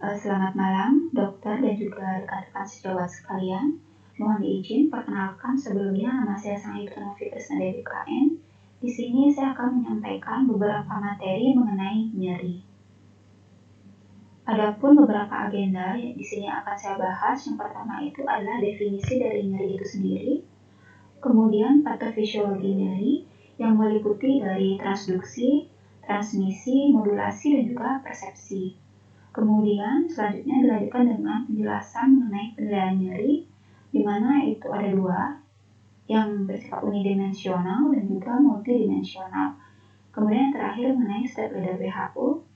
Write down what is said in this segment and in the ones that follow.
Selamat malam, dokter dan juga rekan-rekan sejawat sekalian. Mohon diizin perkenalkan sebelumnya nama saya Sanggita Novi Krisnada BKN. Di sini saya akan menyampaikan beberapa materi mengenai nyeri. Adapun beberapa agenda di sini akan saya bahas. Yang pertama itu adalah definisi dari nyeri itu sendiri. Kemudian patofisiologi nyeri yang meliputi dari transduksi, transmisi, modulasi, dan juga persepsi. Kemudian selanjutnya dilanjutkan dengan penjelasan mengenai penilaian nyeri, di mana itu ada dua, yang bersifat unidimensional dan juga multidimensional. Kemudian yang terakhir mengenai step leader WHO,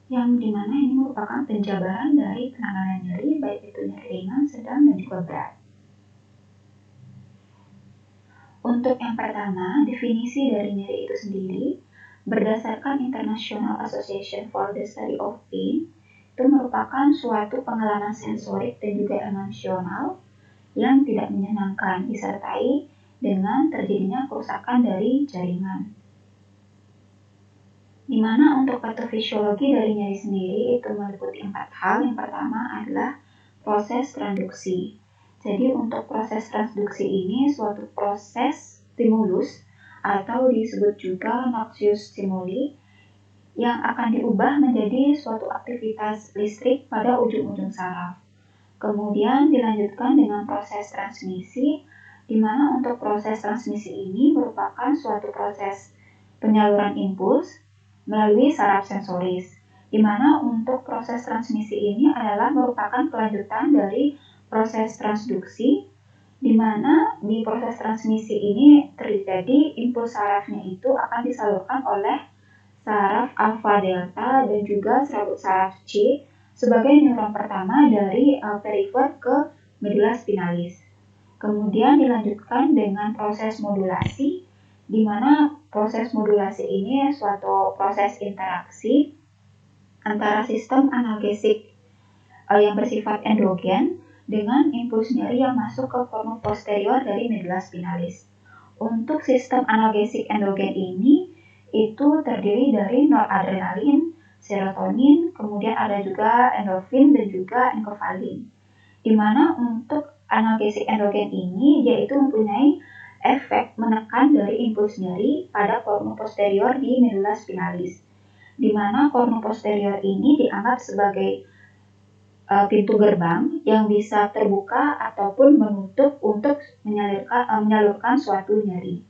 yang dimana ini merupakan penjabaran dari penanganan nyeri, baik itu nyeri ringan, sedang, dan juga berat. Untuk yang pertama, definisi dari nyeri itu sendiri, berdasarkan International Association for the Study of Pain, itu merupakan suatu pengalaman sensorik dan juga emosional yang tidak menyenangkan disertai dengan terjadinya kerusakan dari jaringan. Di mana untuk patofisiologi dari nyeri sendiri itu meliputi 4 hal. Yang pertama adalah proses transduksi. Jadi untuk proses transduksi ini suatu proses stimulus atau disebut juga noxious stimuli yang akan diubah menjadi suatu aktivitas listrik pada ujung-ujung saraf. Kemudian dilanjutkan dengan proses transmisi, di mana untuk proses transmisi ini merupakan suatu proses penyaluran impuls melalui saraf sensoris, di mana untuk proses transmisi ini adalah merupakan kelanjutan dari proses transduksi, di mana di proses transmisi ini terjadi impuls sarafnya itu akan disalurkan oleh saraf alfa delta dan juga serabut saraf C sebagai neuron pertama dari perifer ke medula spinalis. Kemudian dilanjutkan dengan proses modulasi, di mana proses modulasi ini suatu proses interaksi antara sistem analgesik yang bersifat endogen dengan impuls nyeri yang masuk ke kornu posterior dari medula spinalis. Untuk sistem analgesik endogen ini itu terdiri dari noradrenalin, serotonin, kemudian ada juga endorfin dan juga enkefalin. Di mana untuk analgesik endogen ini yaitu mempunyai efek menekan dari impuls nyeri pada kornu posterior di medula spinalis. Di mana kornu posterior ini dianggap sebagai pintu gerbang yang bisa terbuka ataupun menutup untuk menyalurkan suatu nyeri.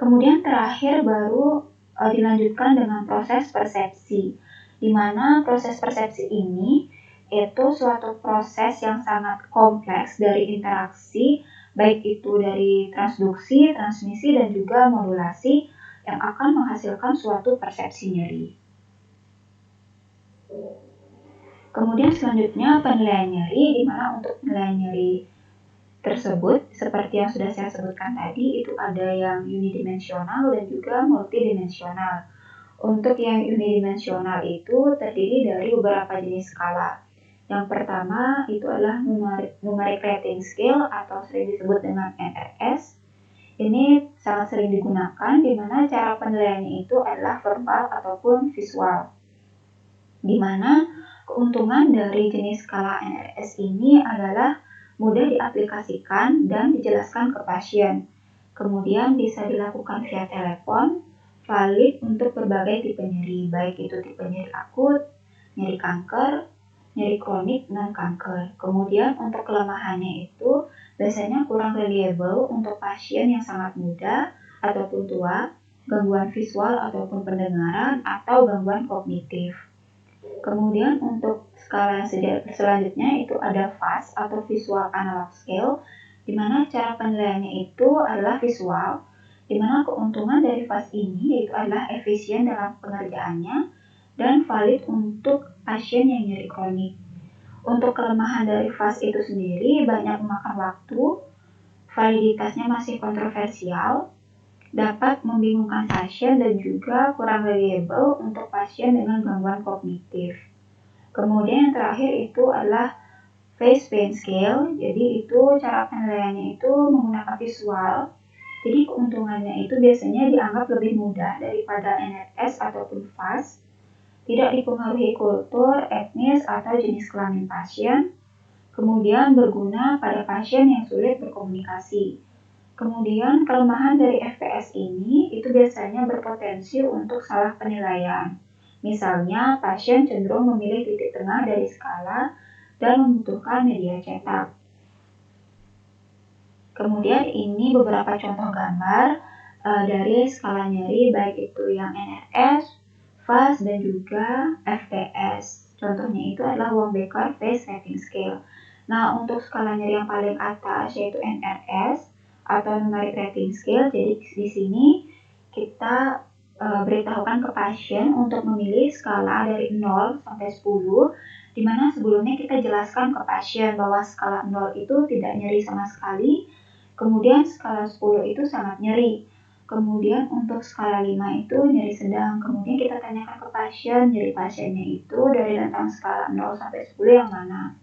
Kemudian terakhir baru dilanjutkan dengan proses persepsi, di mana proses persepsi ini itu suatu proses yang sangat kompleks dari interaksi, baik itu dari transduksi, transmisi, dan juga modulasi yang akan menghasilkan suatu persepsi nyeri. Kemudian selanjutnya penilaian nyeri, di mana untuk penilaian nyeri tersebut seperti yang sudah saya sebutkan tadi itu ada yang unidimensional dan juga multidimensional. Untuk yang unidimensional itu terdiri dari beberapa jenis skala. Yang pertama itu adalah numeric rating scale atau sering disebut dengan NRS. Ini sangat sering digunakan di mana cara penilaiannya itu adalah verbal ataupun visual. Di mana keuntungan dari jenis skala NRS ini adalah mudah diaplikasikan dan dijelaskan ke pasien. Kemudian bisa dilakukan via telepon, valid untuk berbagai tipe nyeri, baik itu tipe nyeri akut, nyeri kanker, nyeri kronik, dan kanker. Kemudian untuk kelemahannya itu biasanya kurang reliable untuk pasien yang sangat muda ataupun tua, gangguan visual ataupun pendengaran, atau gangguan kognitif. Kemudian untuk skala selanjutnya itu ada VAS atau Visual Analog Scale, di mana cara penilaiannya itu adalah visual, di mana keuntungan dari VAS ini yaitu adalah efisien dalam pengerjaannya dan valid untuk pasien yang nyeri kronik. Untuk kelemahan dari VAS itu sendiri banyak memakan waktu, validitasnya masih kontroversial, dapat membingungkan pasien dan juga kurang reliable untuk pasien dengan gangguan kognitif. Kemudian yang terakhir itu adalah face pain scale. Jadi itu cara penilaiannya itu menggunakan visual. Jadi keuntungannya itu biasanya dianggap lebih mudah daripada NRS ataupun VAS. tidak dipengaruhi kultur, etnis, atau jenis kelamin pasien, kemudian berguna pada pasien yang sulit berkomunikasi. Kemudian kelemahan dari FPS ini itu biasanya berpotensi untuk salah penilaian. Misalnya, pasien cenderung memilih titik tengah dari skala dan membutuhkan media cetak. Kemudian ini beberapa contoh gambar dari skala nyeri, baik itu yang NRS, FAST, dan juga FPS. Contohnya itu adalah Wong-Baker Face Rating Scale. Nah, untuk skala nyeri yang paling atas yaitu NRS atau Numeric Rating Scale. Jadi di sini kita beritahukan ke pasien untuk memilih skala dari 0 sampai 10, di mana sebelumnya kita jelaskan ke pasien bahwa skala 0 itu tidak nyeri sama sekali, kemudian skala 10 itu sangat nyeri. Kemudian untuk skala 5 itu nyeri sedang. Kemudian kita tanyakan ke pasien, nyeri pasiennya itu dari rentang skala 0 sampai 10 yang mana.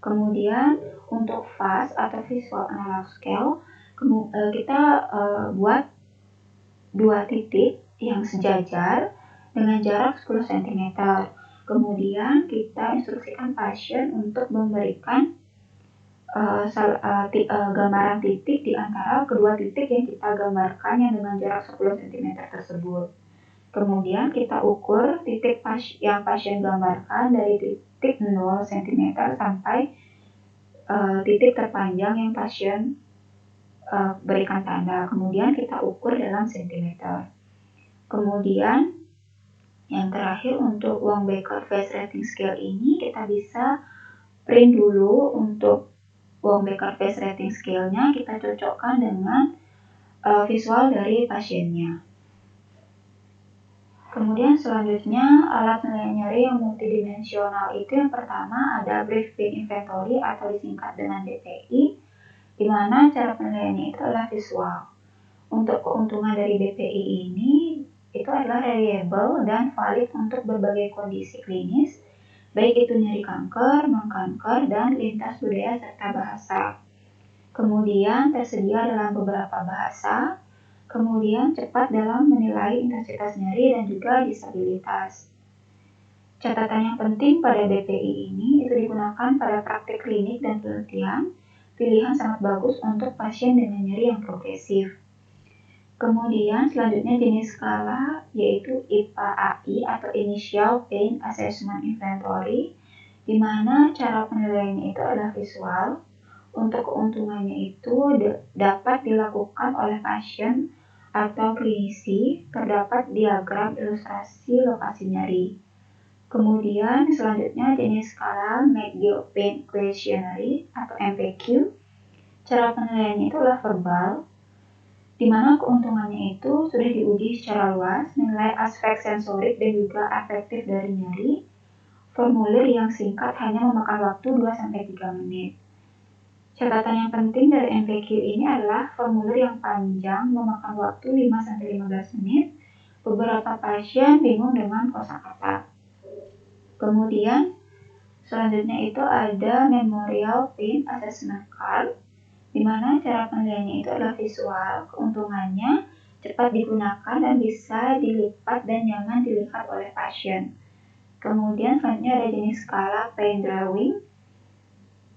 Kemudian untuk FAST atau Visual Analog Scale, kita buat 2 titik yang sejajar dengan jarak 10 cm. Kemudian kita instruksikan pasien untuk memberikan gambaran titik di antara kedua titik yang kita gambarkan yang dengan jarak 10 cm tersebut. Kemudian kita ukur titik yang pasien gambarkan dari titik 0 cm sampai titik terpanjang yang pasien berikan tanda. Kemudian kita ukur dalam cm. Kemudian yang terakhir untuk Wong-Baker Face Rating Scale ini kita bisa print dulu untuk Wong-Baker Face Rating Scale-nya, kita cocokkan dengan visual dari pasiennya. Kemudian selanjutnya alat penilaian nyeri yang multidimensional itu yang pertama ada Brief Pain Inventory atau disingkat dengan BPI, di mana cara penilaiannya itu adalah visual. Untuk keuntungan dari BPI ini itu adalah reliable dan valid untuk berbagai kondisi klinis, baik itu nyeri kanker, non-kanker, dan lintas budaya serta bahasa. Kemudian tersedia dalam beberapa bahasa, kemudian cepat dalam menilai intensitas nyeri dan juga disabilitas. Catatan yang penting pada BPI ini itu digunakan pada praktik klinik dan penelitian, pilihan sangat bagus untuk pasien dengan nyeri yang progresif. Kemudian selanjutnya jenis skala yaitu IPA-AI atau Initial Pain Assessment Inventory, di mana cara penilaiannya itu adalah visual. Untuk keuntungannya itu dapat dilakukan oleh pasien atau klinisi, terdapat diagram ilustrasi lokasi nyeri. Kemudian selanjutnya jenis skala McGill Pain Questionnaire atau MPQ. Cara penilaiannya itu adalah verbal, di mana keuntungannya itu sudah diuji secara luas, menilai aspek sensorik dan juga afektif dari nyeri. Formulir yang singkat hanya memakan waktu 2-3 menit. Catatan yang penting dari MPQ ini adalah formulir yang panjang memakan waktu 5-15 menit. Beberapa pasien bingung dengan kosakata. Kemudian selanjutnya itu ada Memorial Pain Assessment Card, di mana cara penilaiannya itu adalah visual. Keuntungannya cepat digunakan dan bisa dilipat dan nyaman dilihat oleh pasien. Kemudian selanjutnya ada jenis skala pain drawing.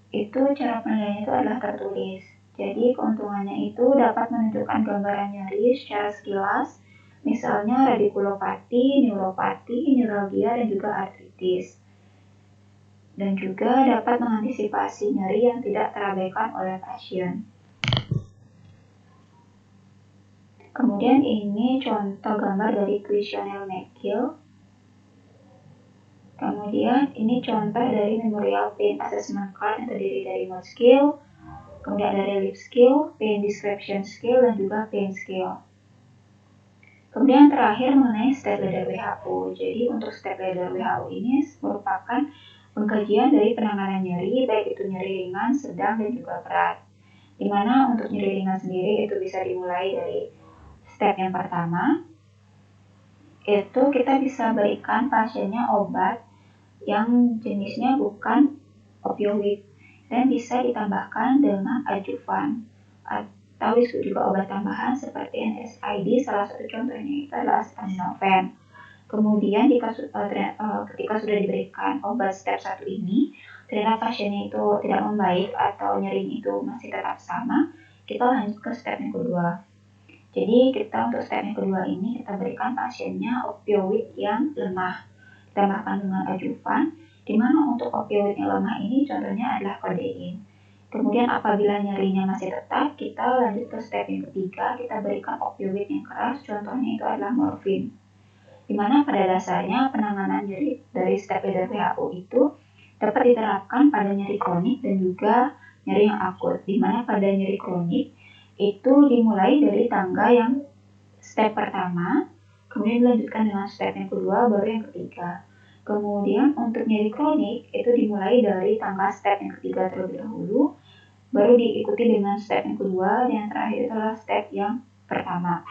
Itu cara penilaiannya itu adalah tertulis. Jadi keuntungannya itu dapat menunjukkan gambaran nyeri secara sekilas, misalnya radikulopati, neuropati, neuralgia, dan juga artritis. Dan juga dapat mengantisipasi nyeri yang tidak terabaikan oleh pasien. Kemudian ini contoh gambar dari kuesioner McGill. Kemudian ini contoh dari Memorial Pain Assessment Card yang terdiri dari mood scale, kemudian ada relief scale, pain description scale, dan juga pain scale. Kemudian terakhir mengenai step ladder WHO. Jadi untuk step ladder WHO ini merupakan pengkajian dari penanganan nyeri, baik itu nyeri ringan, sedang, dan juga berat. Dimana untuk nyeri ringan sendiri itu bisa dimulai dari step yang pertama, itu kita bisa berikan pasiennya obat yang jenisnya bukan opioid dan bisa ditambahkan dengan adjuvan atau juga obat tambahan seperti NSAID. Salah satu contohnya itu adalah acetaminophen. Kemudian ketika sudah diberikan obat step 1 ini, ternyata pasiennya itu tidak membaik atau nyerinya itu masih tetap sama, kita lanjut ke step yang kedua. Jadi kita untuk step yang kedua ini kita berikan pasiennya opioid yang lemah. Ditambahkan dengan adjuvan, di mana untuk opioid yang lemah ini contohnya adalah kodein. Kemudian apabila nyerinya masih tetap, kita lanjut ke step yang ketiga, kita berikan opioid yang keras, contohnya itu adalah morfin. Di mana pada dasarnya penanganan nyeri dari step dari WHO itu dapat diterapkan pada nyeri kronik dan juga nyeri yang akut. Di mana pada nyeri kronik itu dimulai dari tangga yang step pertama, kemudian dilanjutkan dengan step yang kedua, baru yang ketiga. Kemudian untuk nyeri kronik itu dimulai dari tangga step yang ketiga terlebih dahulu, baru diikuti dengan step yang kedua, dan yang terakhir itu adalah step yang pertama.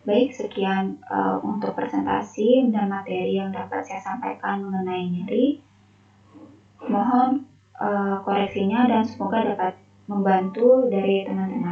Baik, sekian untuk presentasi dan materi yang dapat saya sampaikan mengenai nyeri. Mohon koreksinya dan semoga dapat membantu dari teman-teman.